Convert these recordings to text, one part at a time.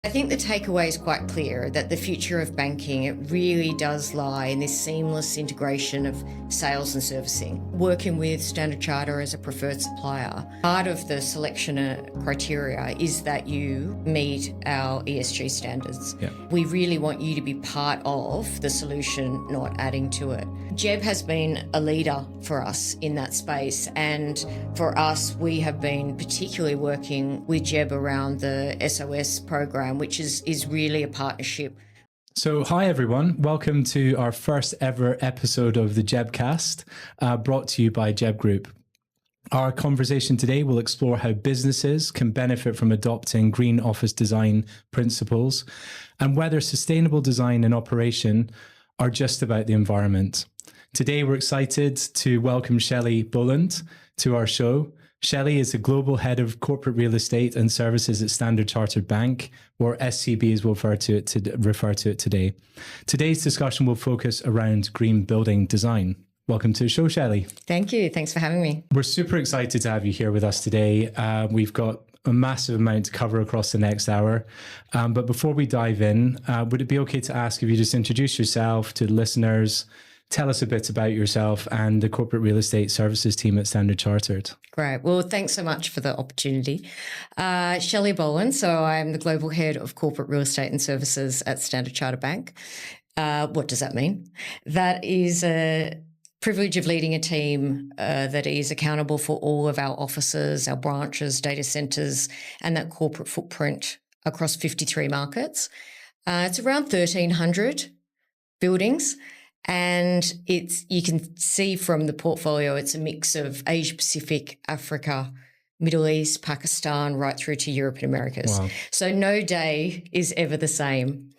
I think the takeaway is quite clear that the future of banking, it really does lie in this seamless integration of sales and servicing. Working with Standard Chartered as a preferred supplier, part of the selection criteria is that you meet our ESG standards. Yeah. We really want you to be part of the solution, not adding to it. JEB has been a leader for us in that space, and for us, we have been particularly working with JEB around the SOS program, which is really a partnership. So, hi everyone. Welcome to our first ever episode of the JEBCast, brought to you by JEB Group. Our conversation today will explore how businesses can benefit from adopting green office design principles and whether sustainable design and operation are just about the environment. Today, we're excited to welcome Shelley Boland to our show. Shelley is the Global Head of Corporate Real Estate and Services at Standard Chartered Bank, or SCB as we'll refer to it today. Today's discussion will focus around green building design. Welcome to the show, Shelley. Thank you. Thanks for having me. We're super excited to have you here with us today. We've got a massive amount to cover across the next hour. But before we dive in, would it be okay to ask if you just introduce yourself to the listeners, tell us a bit about yourself and the corporate real estate services team at Standard Chartered. Great. Well, thanks so much for the opportunity. Shelley Boland. So I'm the Global Head of Corporate Real Estate and Services at Standard Chartered Bank. What does that mean? That is a privilege of leading a team that is accountable for all of our offices, our branches, data centres, and that corporate footprint across 53 markets. It's around 1,300 buildings. And you can see from the portfolio, it's a mix of Asia Pacific, Africa, Middle East, Pakistan, right through to Europe and Americas. Wow. So no day is ever the same.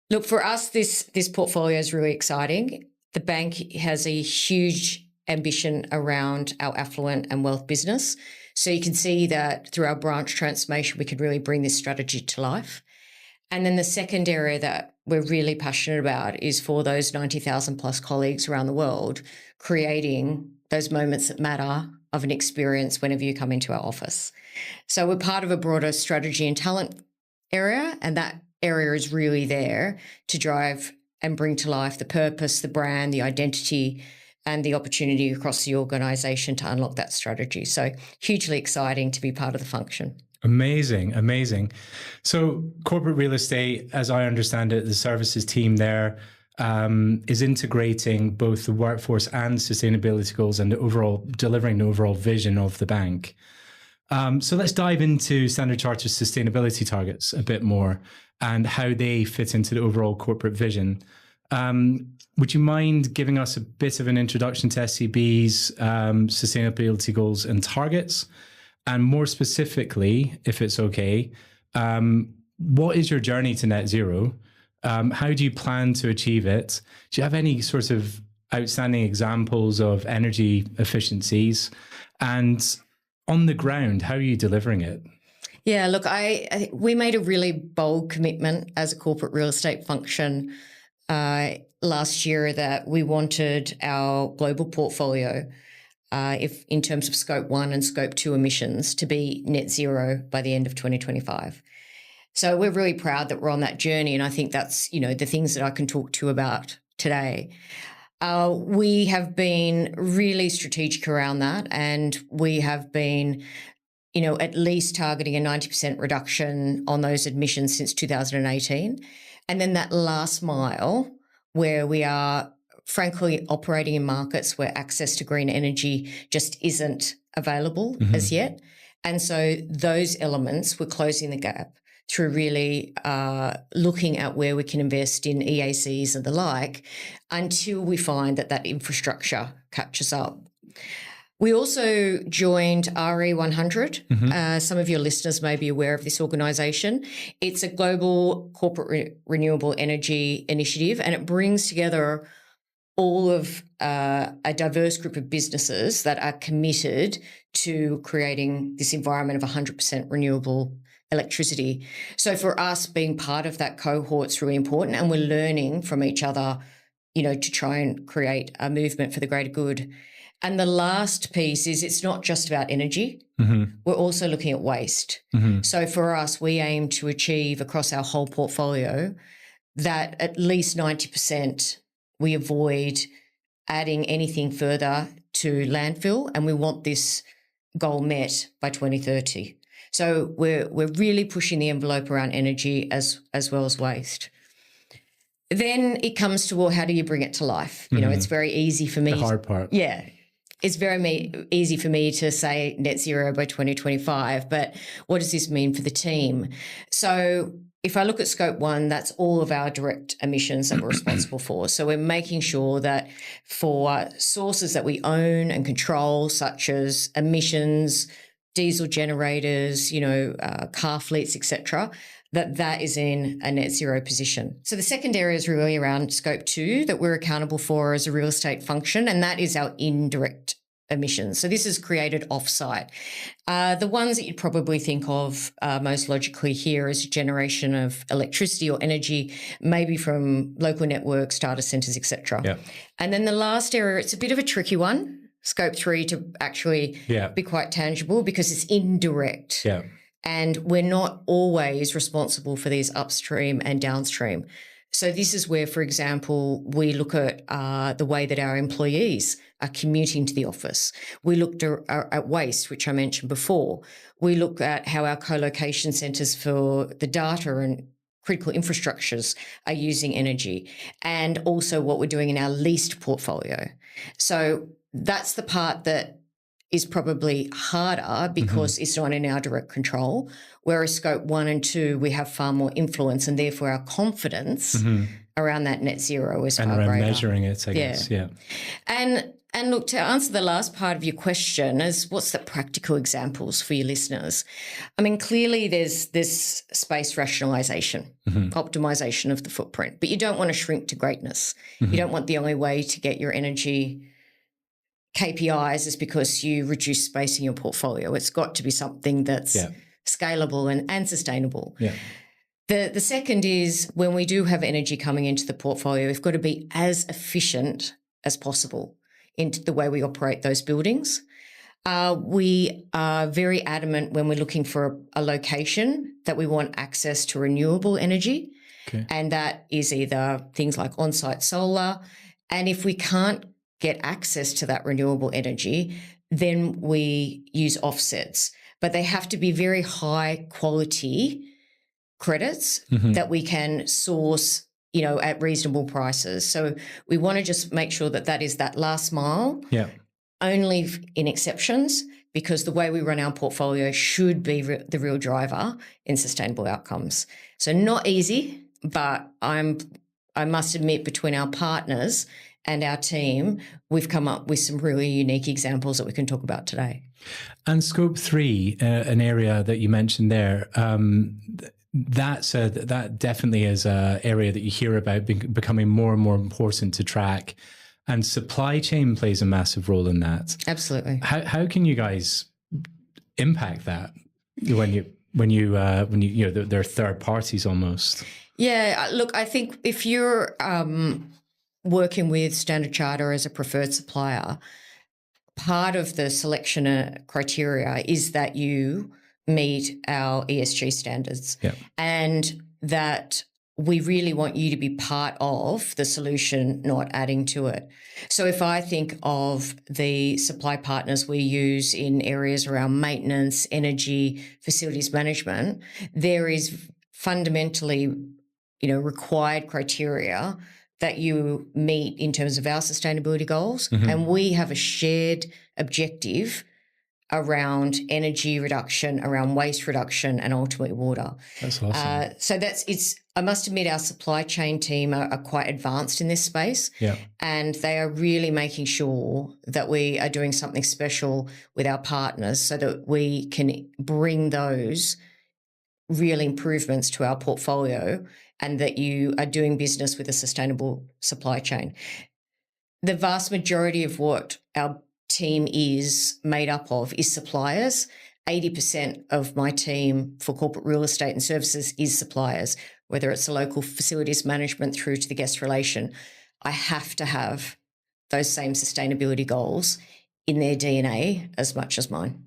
Look, for us, this portfolio is really exciting. The bank has a huge ambition around our affluent and wealth business. So you can see that through our branch transformation, we could really bring this strategy to life. And then the second area that we're really passionate about is for those 90,000 plus colleagues around the world, creating those moments that matter of an experience whenever you come into our office. So we're part of a broader strategy and talent area, and that area is really there to drive and bring to life the purpose, the brand, the identity, and the opportunity across the organisation to unlock that strategy. So hugely exciting to be part of the function. Amazing, amazing. So corporate real estate, as I understand it, the services team there is integrating both the workforce and sustainability goals and delivering the overall vision of the bank. So let's dive into Standard Chartered's sustainability targets a bit more and how they fit into the overall corporate vision. Would you mind giving us a bit of an introduction to SCB's sustainability goals and targets? And more specifically, if it's okay, what is your journey to net zero? How do you plan to achieve it? Do you have any sort of outstanding examples of energy efficiencies? And on the ground, how are you delivering it? Yeah, look, we made a really bold commitment as a corporate real estate function last year that we wanted our global portfolio, if in terms of scope 1 and scope 2 emissions, to be net zero by the end of 2025. So we're really proud that we're on that journey, and I think that's, the things that I can talk to about today. We have been really strategic around that, and we have been, at least targeting a 90% reduction on those emissions since 2018. And then that last mile where we are frankly operating in markets where access to green energy just isn't available as yet. And so those elements, we're closing the gap through really looking at where we can invest in EACs and the like until we find that infrastructure catches up. We also joined RE100. Some of your listeners may be aware of this organisation. It's a global corporate renewable energy initiative, and it brings together all of a diverse group of businesses that are committed to creating this environment of 100% renewable electricity. So for us, being part of that cohort is really important, and we're learning from each other, to try and create a movement for the greater good. And the last piece is it's not just about energy. We're also looking at waste. So for us, we aim to achieve across our whole portfolio that at least 90% we avoid adding anything further to landfill, and we want this goal met by 2030. So we're really pushing the envelope around energy as well as waste. Then it comes to, well, how do you bring it to life? You know, it's very easy for me. The hard part. Yeah. It's very easy for me to say net zero by 2025, but what does this mean for the team? So if I look at scope 1, that's all of our direct emissions that we're responsible for. So we're making sure that for sources that we own and control, such as emissions, diesel generators, car fleets, etc., that is in a net zero position. So the second area is really around scope 2 that we're accountable for as a real estate function, and that is our indirect emissions. So this is created off-site. The ones that you'd probably think of most logically here is generation of electricity or energy, maybe from local networks, data centres, etc. Yeah. And then the last area, it's a bit of a tricky one, scope 3 to actually be quite tangible because it's indirect. Yeah. And we're not always responsible for these upstream and downstream. So this is where, for example, we look at the way that our employees are commuting to the office. We looked at waste, which I mentioned before. We look at how our co-location centres for the data and critical infrastructures are using energy, and also what we're doing in our leased portfolio. So that's the part that is probably harder because it's not in our direct control, whereas scope 1 and 2, we have far more influence, and therefore our confidence around that net zero is far greater. And around measuring it, I guess, yeah. And look, to answer the last part of your question is what's the practical examples for your listeners? I mean, clearly there's this space rationalisation, optimisation of the footprint, but you don't want to shrink to greatness. You don't want the only way to get your energy KPIs is because you reduce space in your portfolio. It's got to be something that's scalable and sustainable. Yeah. The second is when we do have energy coming into the portfolio, we've got to be as efficient as possible into the way we operate those buildings. We are very adamant when we're looking for a location that we want access to renewable energy. Okay. And that is either things like on-site solar. And if we can't get access to that renewable energy, then we use offsets. But they have to be very high quality credits that we can source, at reasonable prices. So we want to just make sure that is that last mile, only in exceptions, because the way we run our portfolio should be the real driver in sustainable outcomes. So not easy, but I must admit, between our partners and our team, we've come up with some really unique examples that we can talk about today. And scope 3, an area that you mentioned there, that definitely is an area that you hear about becoming more and more important to track, and supply chain plays a massive role in that. Absolutely. How can you guys impact that when they're third parties almost? Yeah, look, I think if you're working with Standard Chartered as a preferred supplier, part of the selection criteria is that you meet our ESG standards, and that we really want you to be part of the solution, not adding to it. So if I think of the supply partners we use in areas around maintenance, energy, facilities management, there is fundamentally, required criteria that you meet in terms of our sustainability goals. And we have a shared objective around energy reduction, around waste reduction, and ultimately water. That's awesome. So I must admit, our supply chain team are quite advanced in this space. Yeah. And they are really making sure that we are doing something special with our partners so that we can bring those real improvements to our portfolio, and that you are doing business with a sustainable supply chain. The vast majority of what our team is made up of is suppliers. 80% of my team for corporate real estate and services is suppliers, whether it's the local facilities management through to the guest relation. I have to have those same sustainability goals in their DNA as much as mine.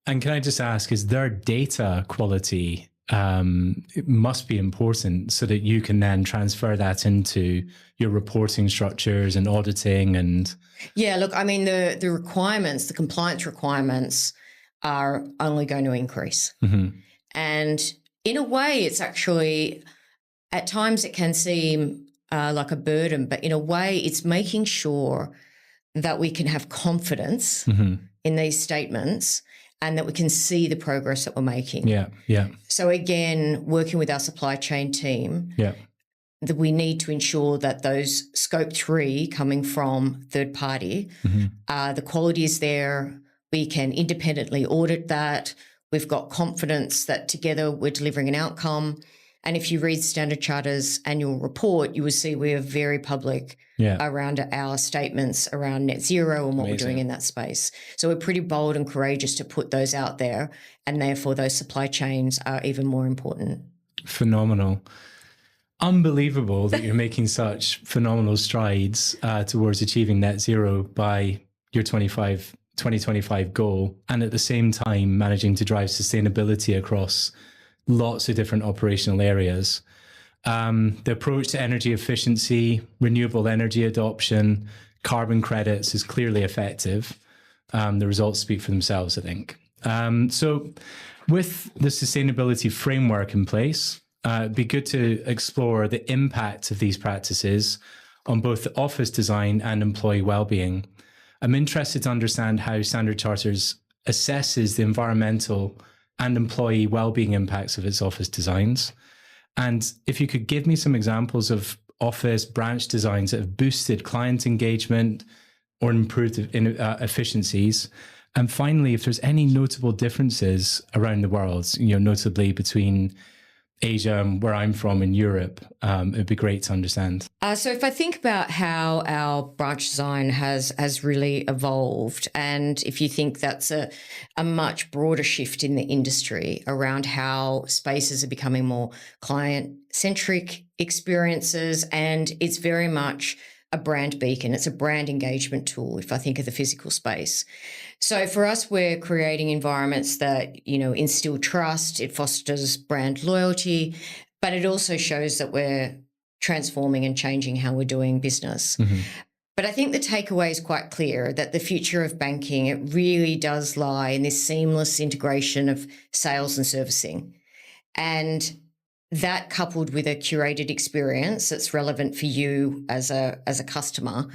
And can I just ask, is their data quality, it must be important so that you can then transfer that into your reporting structures and auditing and... Yeah, look, I mean, the requirements, the compliance requirements are only going to increase. Mm-hmm. And in a way, it's actually, at times it can seem like a burden, but in a way it's making sure that we can have confidence in these statements and that we can see the progress that we're making. Yeah, yeah. So again, working with our supply chain team, that we need to ensure that those scope 3 coming from third party, the quality is there. We can independently audit that. We've got confidence that together we're delivering an outcome. And if you read Standard Charter's annual report, you will see we are very public around our statements around net zero and what we're doing in that space. So we're pretty bold and courageous to put those out there, and therefore those supply chains are even more important. Phenomenal. Unbelievable that you're making such phenomenal strides towards achieving net zero by your 2025 goal, and at the same time managing to drive sustainability across lots of different operational areas. The approach to energy efficiency, renewable energy adoption, carbon credits is clearly effective. The results speak for themselves, I think. So with the sustainability framework in place, it'd be good to explore the impact of these practices on both the office design and employee well-being. I'm interested to understand how Standard Chartered assesses the environmental and employee well-being impacts of its office designs. And if you could give me some examples of office branch designs that have boosted client engagement or improved efficiencies. And finally, if there's any notable differences around the world, notably between Asia and where I'm from in Europe, it'd be great to understand. So if I think about how our branch design has really evolved, and if you think that's a much broader shift in the industry around how spaces are becoming more client-centric experiences, and it's very much a brand beacon. It's a brand engagement tool, if I think of the physical space. So for us, we're creating environments that, instill trust, it fosters brand loyalty, but it also shows that we're transforming and changing how we're doing business. But I think the takeaway is quite clear that the future of banking, it really does lie in this seamless integration of sales and servicing. And that coupled with a curated experience that's relevant for you as a customer.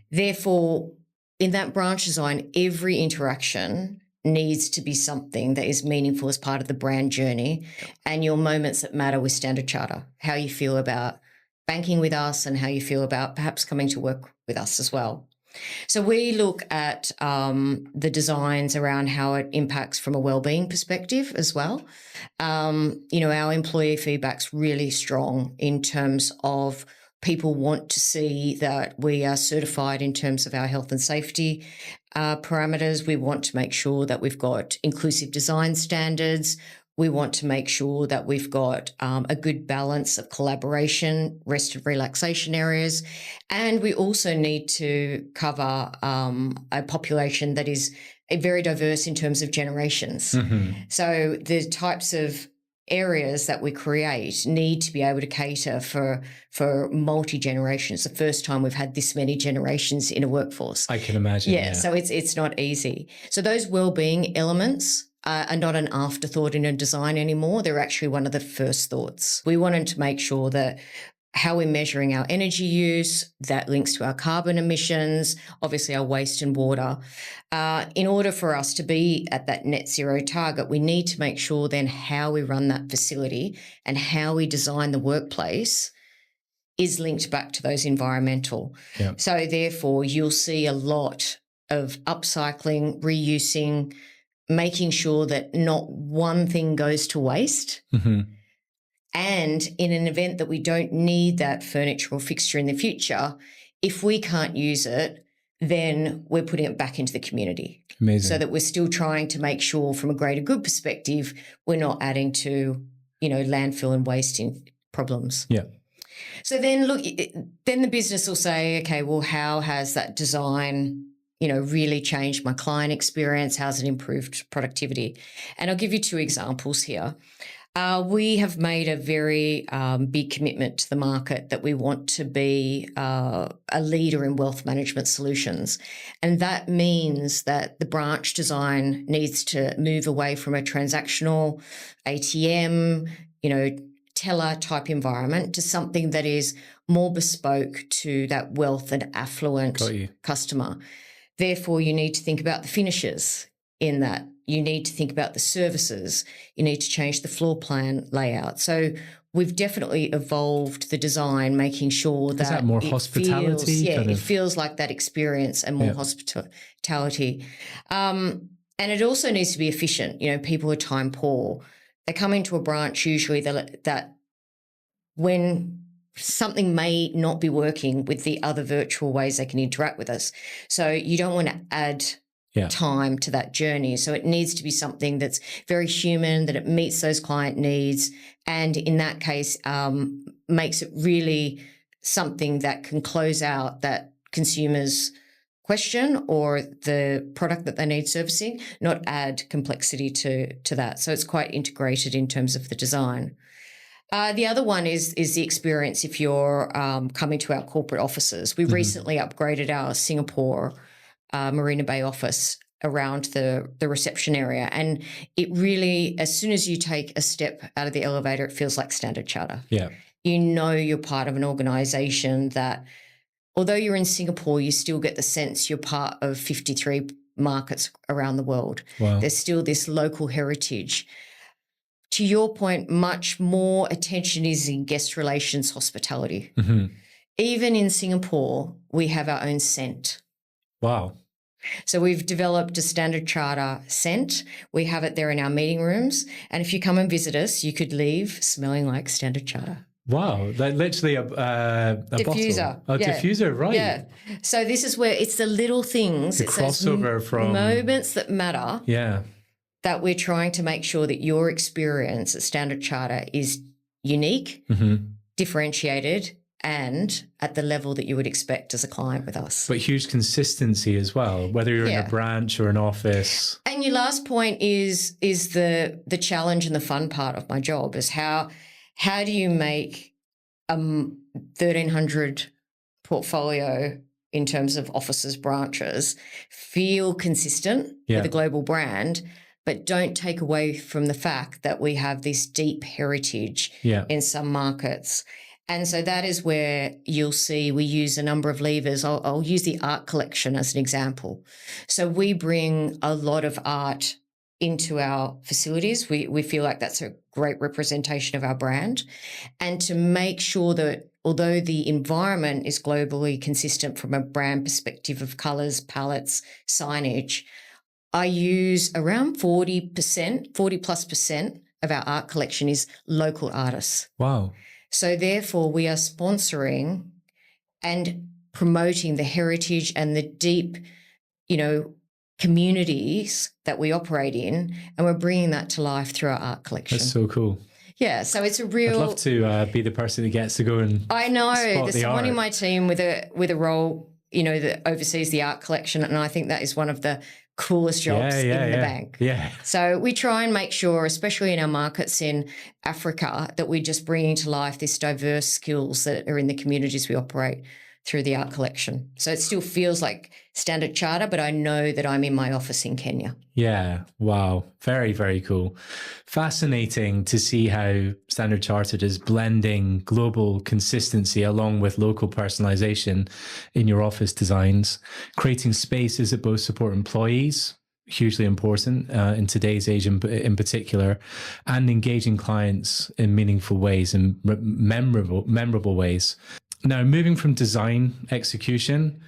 Therefore, in that branch design, every interaction needs to be something that is meaningful as part of the brand journey and your moments that matter with Standard Charter, how you feel about banking with us and how you feel about perhaps coming to work with us as well. So we look at the designs around how it impacts from a wellbeing perspective as well. Our employee feedback's really strong in terms of people want to see that we are certified in terms of our health and safety parameters. We want to make sure that we've got inclusive design standards. We want to make sure that we've got a good balance of collaboration, rest and relaxation areas. And we also need to cover a population that is very diverse in terms of generations. So the types of areas that we create need to be able to cater for multi-generations. The first time we've had this many generations in a workforce. I can imagine. Yeah. So it's not easy. So those wellbeing elements are not an afterthought in a design anymore. They're actually one of the first thoughts. We wanted to make sure that how we're measuring our energy use, that links to our carbon emissions, obviously our waste and water. In order for us to be at that net zero target, we need to make sure then how we run that facility and how we design the workplace is linked back to those environmental. Yep. So therefore, you'll see a lot of upcycling, reusing, making sure that not one thing goes to waste. And in an event that we don't need that furniture or fixture in the future, if we can't use it, then we're putting it back into the community. Amazing. So that we're still trying to make sure from a greater good perspective, we're not adding to, landfill and wasting problems. Yeah. So then then the business will say, okay, well, how has that design really changed my client experience? How's it improved productivity? And I'll give you 2 examples here. We have made a very big commitment to the market that we want to be a leader in wealth management solutions. And that means that the branch design needs to move away from a transactional ATM, teller type environment to something that is more bespoke to that wealth and affluent customer. Therefore, you need to think about the finishes in that. You need to think about the services. You need to change the floor plan layout. So we've definitely evolved the design, making sure that, is that more hospitality? It feels like that experience and more hospitality. And it also needs to be efficient. People are time poor. They come into a branch usually that when something may not be working with the other virtual ways they can interact with us. So you don't want to add time to that journey. So it needs to be something that's very human, that it meets those client needs, and in that case, makes it really something that can close out that consumer's question or the product that they need servicing, not add complexity to that. So it's quite integrated in terms of the design. The other one is the experience if you're coming to our corporate offices. We recently upgraded our Singapore Marina Bay office around the reception area. And it really, as soon as you take a step out of the elevator, it feels like Standard Charter. Yeah. You're part of an organisation that, although you're in Singapore, you still get the sense you're part of 53 markets around the world. Wow. There's still this local heritage. To your point, much more attention is in guest relations hospitality. Even in Singapore, we have our own scent. Wow. So we've developed a Standard Charter scent. We have it there in our meeting rooms. And if you come and visit us, you could leave smelling like Standard Charter. Wow. Like literally a diffuser. Bottle. Diffuser, right. Yeah. So this is where it's the little things. The crossover from moments that matter. Yeah. That we're trying to make sure that your experience at Standard Charter is unique, differentiated, and at the level that you would expect as a client with us. But huge consistency as well, whether you're in a branch or an office. And your last point is the challenge and the fun part of my job is how do you make 1,300 portfolio in terms of offices, branches, feel consistent with a global brand, but don't take away from the fact that we have this deep heritage in some markets. And so that is where you'll see we use a number of levers. I'll use the art collection as an example. So we bring a lot of art into our facilities. We feel like that's a great representation of our brand. And to make sure that although the environment is globally consistent from a brand perspective of colours, palettes, signage, I use around 40+% of our art collection is local artists. Wow. So therefore we are sponsoring and promoting the heritage and the deep, communities that we operate in, and we're bringing that to life through our art collection. That's so cool. Yeah, so it's a real... I'd love to be the person that gets to go and I know, spot there's someone in my team with a role, that oversees the art collection, and I think that is one of the coolest jobs in the bank. Yeah. So we try and make sure, especially in our markets in Africa, that we're just bringing to life this diverse skills that are in the communities we operate through the art collection. So it still feels like Standard Charter, but I know that I'm in my office in Kenya. Yeah. Wow. Very, very cool. Fascinating to see how Standard Chartered is blending global consistency along with local personalization in your office designs, creating spaces that both support employees, hugely important in today's age in particular, and engaging clients in meaningful ways and memorable ways. Now, moving from design execution,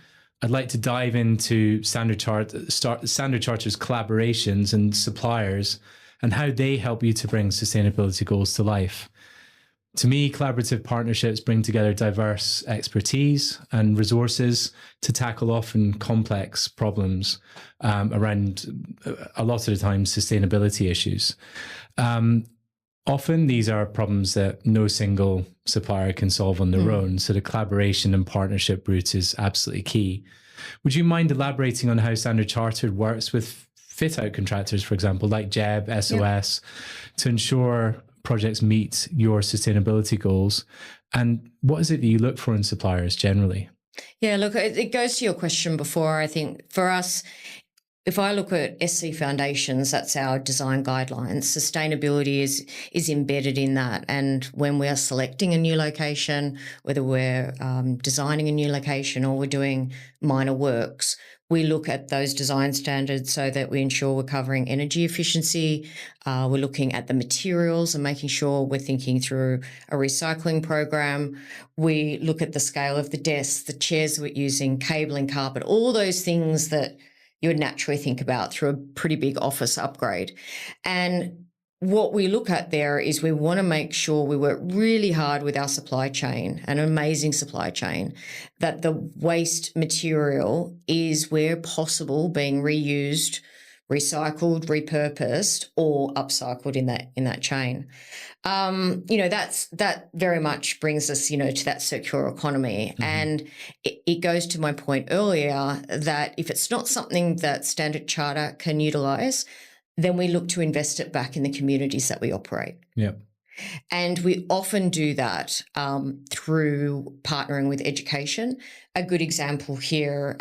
I'd like to dive into Standard Charter's collaborations and suppliers and how they help you to bring sustainability goals to life. To me, collaborative partnerships bring together diverse expertise and resources to tackle often complex problems around, a lot of the time, sustainability issues. Often these are problems that no single supplier can solve on their own. So the collaboration and partnership route is absolutely key. Would you mind elaborating on how Standard Chartered works with fit-out contractors, for example, like JEB, SOS, to ensure projects meet your sustainability goals? And what is it that you look for in suppliers generally? Yeah, look, it goes to your question before. I think for us, if I look at SC Foundations, that's our design guidelines. Sustainability is embedded in that. And when we are selecting a new location, whether we're designing a new location or we're doing minor works, we look at those design standards so that we ensure we're covering energy efficiency. We're looking at the materials and making sure we're thinking through a recycling program. We look at the scale of the desks, the chairs we're using, cabling, carpet, all those things that you would naturally think about through a pretty big office upgrade. And what we look at there is we want to make sure we work really hard with our supply chain, an amazing supply chain, that the waste material is where possible being reused, recycled, repurposed, or upcycled in that chain. That very much brings us, to that circular economy. Mm-hmm. And it goes to my point earlier that if it's not something that Standard Charter can utilise, then we look to invest it back in the communities that we operate. Yeah. And we often do that through partnering with education. A good example here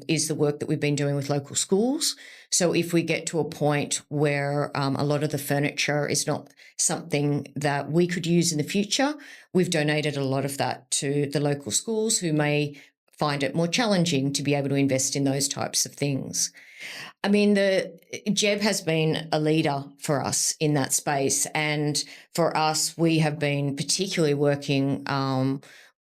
is the work that we've been doing with local schools. So if we get to a point where a lot of the furniture is not something that we could use in the future, we've donated a lot of that to the local schools who may find it more challenging to be able to invest in those types of things. I mean, the JEB has been a leader for us in that space. And for us, we have been particularly working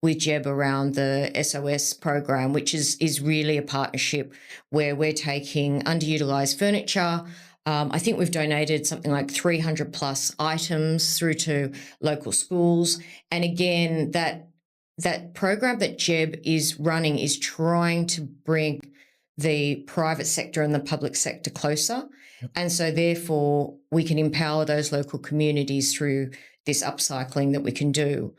with JEB around the SOS program, which is really a partnership where we're taking underutilised furniture. I think we've donated something like 300 plus items through to local schools. And again, that program that JEB is running is trying to bring the private sector and the public sector closer. Yep. And so therefore we can empower those local communities through this upcycling that we can do.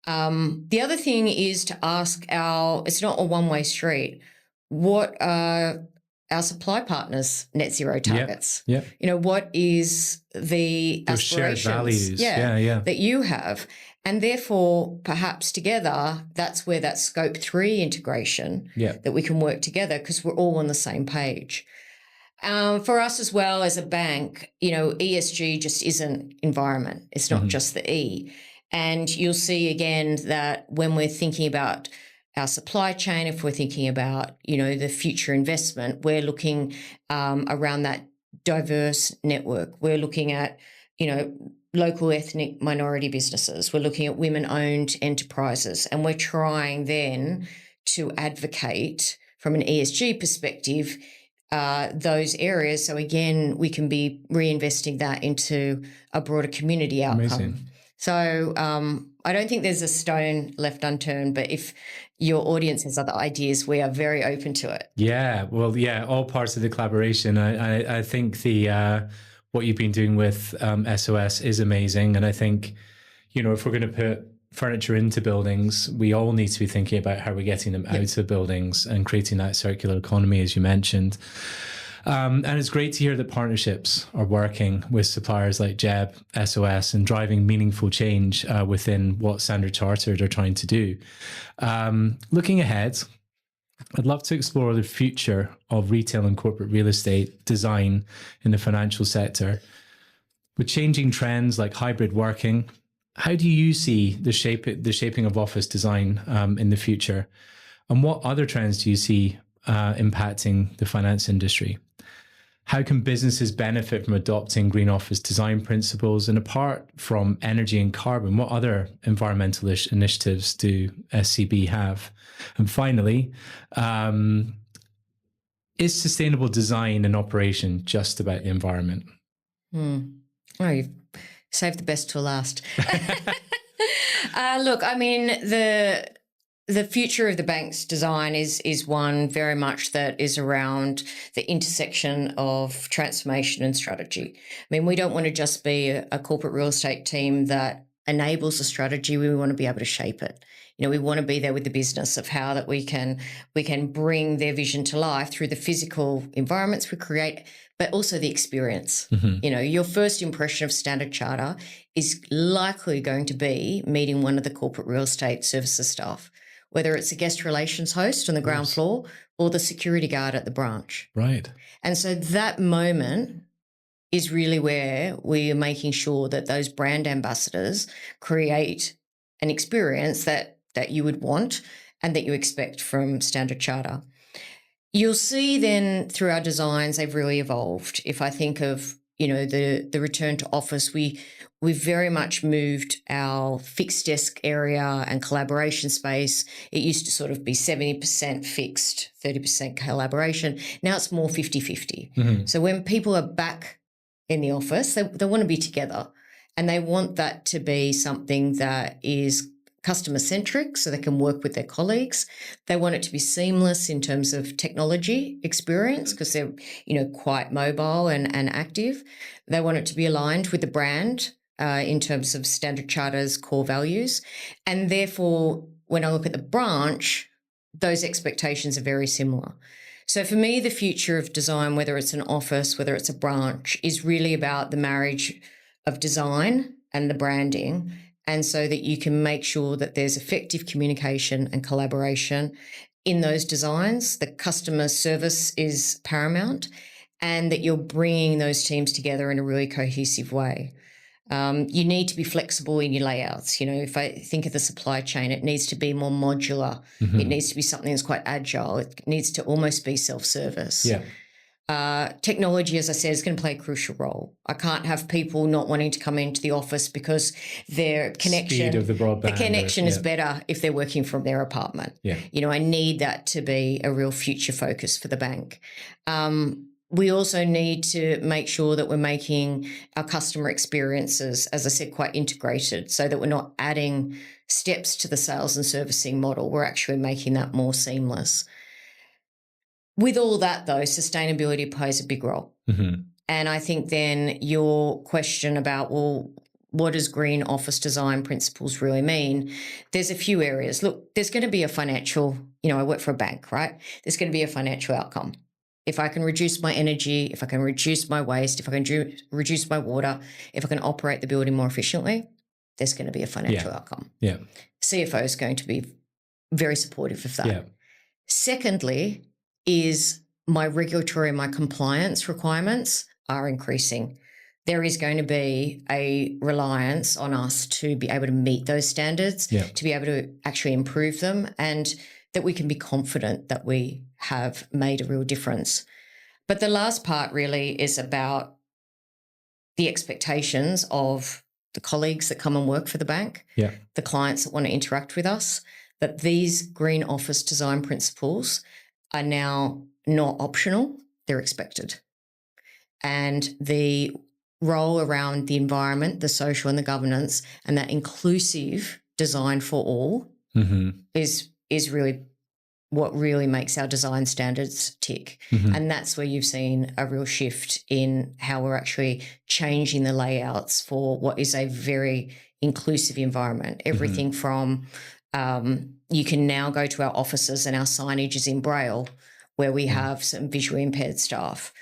The other thing is to ask it's not a one-way street. What are our supply partners' net zero targets? Yep. What is the those aspirations shared values that you have? And therefore, perhaps together, that's where that scope 3 integration that we can work together because we're all on the same page. For us as well as a bank, ESG just isn't environment. It's not just the E. And you'll see again that when we're thinking about our supply chain, if we're thinking about, the future investment, we're looking around that diverse network. We're looking at, local ethnic minority businesses. We're looking at women-owned enterprises, and we're trying then to advocate from an ESG perspective those areas. So again, we can be reinvesting that into a broader community outcome. Amazing. So I don't think there's a stone left unturned, but if your audience has other ideas, we are very open to it. Yeah, well, all parts of the collaboration. I think what you've been doing with SOS is amazing. And I think, if we're going to put furniture into buildings, we all need to be thinking about how we're getting them out of buildings and creating that circular economy, as you mentioned. And it's great to hear that partnerships are working with suppliers like JEB, SOS, and driving meaningful change within what Standard Chartered are trying to do. Looking ahead, I'd love to explore the future of retail and corporate real estate design in the financial sector. With changing trends like hybrid working, how do you see the shaping of office design in the future? And what other trends do you see impacting the finance industry? How can businesses benefit from adopting green office design principles? And apart from energy and carbon, what other environmental initiatives do SCB have? And finally, is sustainable design and operation just about the environment? Oh, you've saved the best till last. Look, I mean, the future of the bank's design is one very much that is around the intersection of transformation and strategy. I mean, we don't want to just be a corporate real estate team that enables the strategy, we want to be able to shape it. We want to be there with the business of how that we can bring their vision to life through the physical environments we create, but also the experience. Your first impression of Standard Charter is likely going to be meeting one of the corporate real estate services staff, whether it's a guest relations host on the ground floor or the security guard at the branch. Right. And so that moment is really where we are making sure that those brand ambassadors create an experience that you would want and that you expect from Standard Charter. You'll see then through our designs, they've really evolved. If I think of, the return to office, we've very much moved our fixed desk area and collaboration space. It used to sort of be 70% fixed, 30% collaboration. Now it's more 50-50. So when people are back in the office, they want to be together, and they want that to be something that is customer-centric so they can work with their colleagues. They want it to be seamless in terms of technology experience because they're, quite mobile and active. They want it to be aligned with the brand in terms of Standard Charter's core values. And therefore, when I look at the branch, those expectations are very similar. So for me, the future of design, whether it's an office, whether it's a branch, is really about the marriage of design and the branding, and so that you can make sure that there's effective communication and collaboration in those designs. The customer service is paramount, and that you're bringing those teams together in a really cohesive way. You need to be flexible in your layouts. If I think of the supply chain, it needs to be more modular. It needs to be something that's quite agile. It needs to almost be self-service. Yeah. Technology, as I said, is going to play a crucial role. I can't have people not wanting to come into the office because their connection, Speed of the broadband, the connection is better if they're working from their apartment. Yeah. I need that to be a real future focus for the bank. We also need to make sure that we're making our customer experiences, as I said, quite integrated, so that we're not adding steps to the sales and servicing model. We're actually making that more seamless. With all that, though, sustainability plays a big role. And I think then your question about, well, what does green office design principles really mean? There's a few areas. Look, there's going to be a financial, I work for a bank, right? There's going to be a financial outcome. If I can reduce my energy, if I can reduce my waste, if I can reduce my water, if I can operate the building more efficiently, there's going to be a financial outcome. Yeah. CFO is going to be very supportive of that. Yeah. Secondly, is my regulatory and my compliance requirements are increasing. There is going to be a reliance on us to be able to meet those standards, to be able to actually improve them, and that we can be confident that we have made a real difference. But the last part really is about the expectations of the colleagues that come and work for the bank, the clients that want to interact with us, that these green office design principles are now not optional, they're expected. And the role around the environment, the social and the governance, and that inclusive design for all is really what really makes our design standards tick. And that's where you've seen a real shift in how we're actually changing the layouts for what is a very inclusive environment. Everything from you can now go to our offices and our signage is in Braille, where we have some visually impaired staff.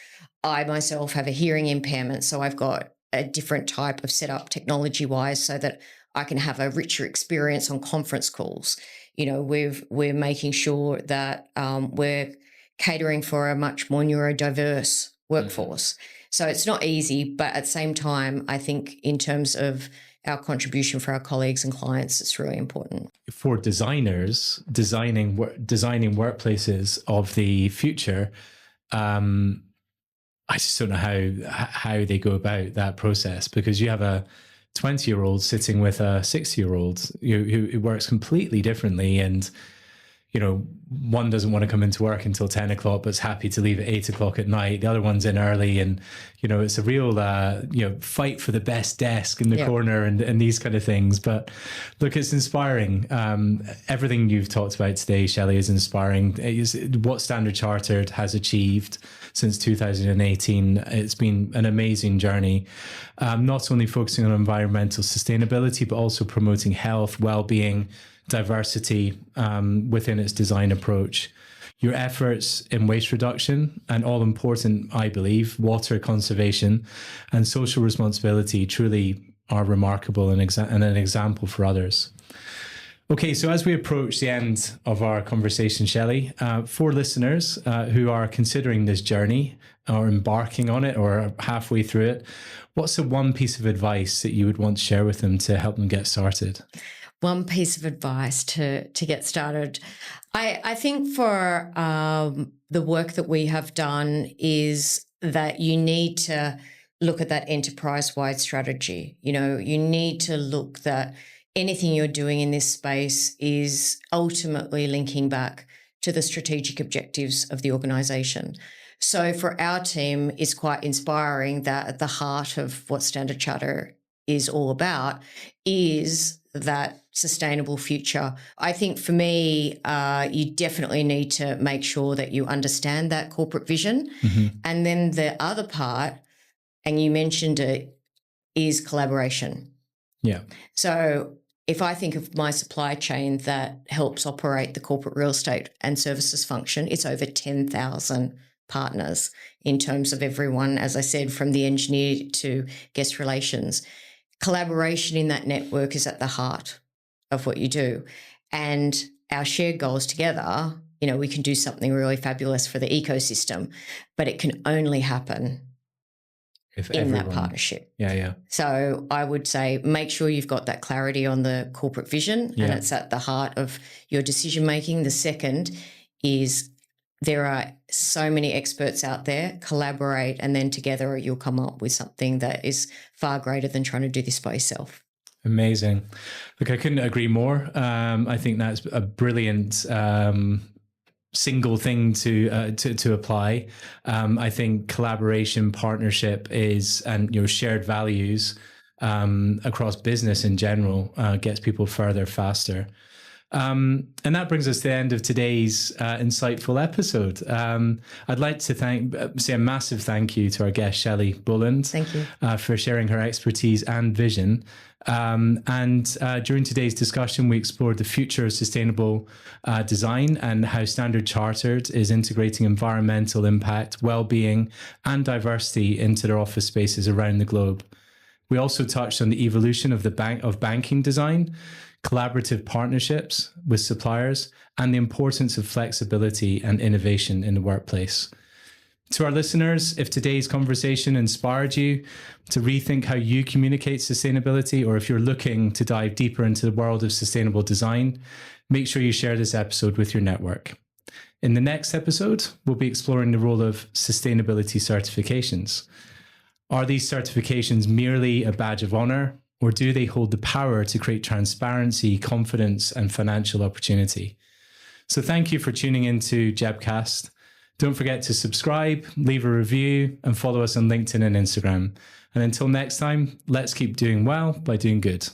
I myself have a hearing impairment, so I've got a different type of setup technology-wise so that I can have a richer experience on conference calls. We're making sure that we're catering for a much more neurodiverse workforce. So it's not easy, but at the same time, I think in terms of our contribution for our colleagues and clients, it's really important. For designers, designing workplaces of the future, I just don't know how they go about that process, because you have a 20-year-old sitting with a 60-year-old who works completely differently, and one doesn't want to come into work until 10 o'clock, but is happy to leave at 8 o'clock at night. The other one's in early, and, it's a real, fight for the best desk in the corner and these kind of things. But look, it's inspiring. Everything you've talked about today, Shelley, is inspiring. What Standard Chartered has achieved since 2018. It's been an amazing journey, not only focusing on environmental sustainability, but also promoting health, well-being, diversity within its design approach. Your efforts in waste reduction and, all important, I believe, water conservation and social responsibility truly are remarkable and an example for others. Okay, so as we approach the end of our conversation, Shelley, for listeners who are considering this journey or embarking on it or are halfway through it, what's the one piece of advice that you would want to share with them to help them get started? One piece of advice to get started. I think for the work that we have done is that you need to look at that enterprise-wide strategy. You need to look that anything you're doing in this space is ultimately linking back to the strategic objectives of the organisation. So for our team, it's quite inspiring that at the heart of what Standard Chartered is all about is that sustainable future. I think for me, you definitely need to make sure that you understand that corporate vision. Mm-hmm. And then the other part, and you mentioned it, is collaboration. Yeah. So if I think of my supply chain that helps operate the corporate real estate and services function, it's over 10,000 partners in terms of everyone, as I said, from the engineer to guest relations. Collaboration in that network is at the heart of what you do. And our shared goals together, we can do something really fabulous for the ecosystem, but it can only happen in that partnership. Yeah. So I would say make sure you've got that clarity on the corporate vision and it's at the heart of your decision making. The second is there are so many experts out there, collaborate, and then together you'll come up with something that is far greater than trying to do this by yourself. Amazing. Look, I couldn't agree more. I think that's a brilliant single thing to apply. I think collaboration, partnership and shared values across business in general gets people further faster. And that brings us to the end of today's insightful episode. I'd like to say a massive thank you to our guest, Shelley Boland. Thank you. For sharing her expertise and vision. During today's discussion, we explored the future of sustainable design and how Standard Chartered is integrating environmental impact, well-being, and diversity into their office spaces around the globe. We also touched on the evolution of banking design, collaborative partnerships with suppliers, and the importance of flexibility and innovation in the workplace. To our listeners, if today's conversation inspired you to rethink how you communicate sustainability, or if you're looking to dive deeper into the world of sustainable design, make sure you share this episode with your network. In the next episode, we'll be exploring the role of sustainability certifications. Are these certifications merely a badge of honor, or do they hold the power to create transparency, confidence, and financial opportunity? So thank you for tuning into JEBCast. Don't forget to subscribe, leave a review, and follow us on LinkedIn and Instagram. And until next time, let's keep doing well by doing good.